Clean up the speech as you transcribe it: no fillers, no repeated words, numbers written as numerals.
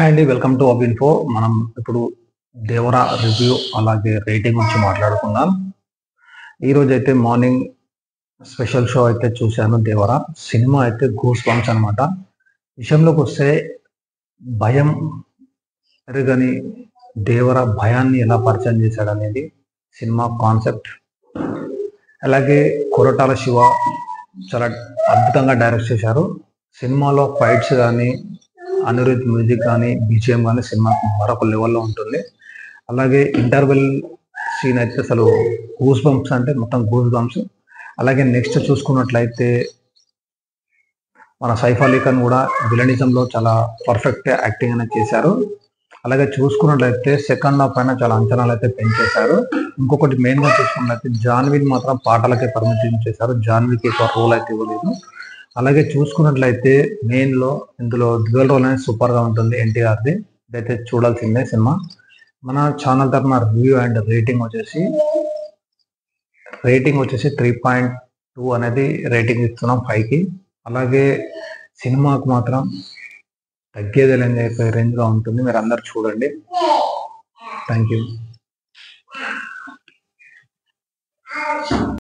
Hi అండి, welcome to అబ్ info. మనం ఇప్పుడు దేవరా రివ్యూ అలాగే రేటింగ్ గురించి మాట్లాడుకుందాం. ఈరోజు అయితే మార్నింగ్ స్పెషల్ షో అయితే చూశాను. దేవరా సినిమా అయితే గూస్ బంప్స్ అనమాట. విషయంలోకి వస్తే భయం ఎరుగని దేవరా భయాన్ని ఎలా పరిచయం చేశాడు అనేది సినిమా కాన్సెప్ట్. అలాగే కొరటాల శివ చాలా అద్భుతంగా డైరెక్ట్ చేశారు. సినిమాలో ఫైట్స్ కానీ, అనిరుద్ మ్యూజిక్ కానీ, బీజిఎం కానీ సినిమా మరొక లెవెల్లో ఉంటుంది. అలాగే ఇంటర్వెల్ సీన్ అయితే అసలు గూస్ బంప్స్ అంటే మొత్తం గూస్ బంప్స్. అలాగే నెక్స్ట్ చూసుకున్నట్లయితే మన సైఫ్ అలీ ఖాన్ కూడా విలనిజంలో చాలా పర్ఫెక్ట్ యాక్టింగ్ అనేది చేశారు. అలాగే చూసుకున్నట్లయితే సెకండ్ హాఫ్ పైన చాలా అంచనాలు అయితే పెంచేశారు. ఇంకొకటి మెయిన్గా చూసుకున్నట్లయితే జాన్వీని మాత్రం పాటలకే పరిమితం చేశారు. జాన్వీకి ఎక్కువ రోల్ అయితే ఇవ్వలేదు. అలాగే చూసుకున్నట్లయితే మెయిన్లో ఇందులో డ్యూయల్ రోల్ అనేది సూపర్గా ఉంటుంది ఎన్టీఆర్ది. ఇదైతే చూడాల్సిందే సినిమా. మన ఛానల్ తరఫున రివ్యూ అండ్ రేటింగ్ వచ్చేసి 3.2 అనేది రేటింగ్ ఇస్తున్నాం 5కి. అలాగే సినిమాకు మాత్రం తగ్గేది లేని రేంజ్గా ఉంటుంది. మీరు అందరు చూడండి. Thank you.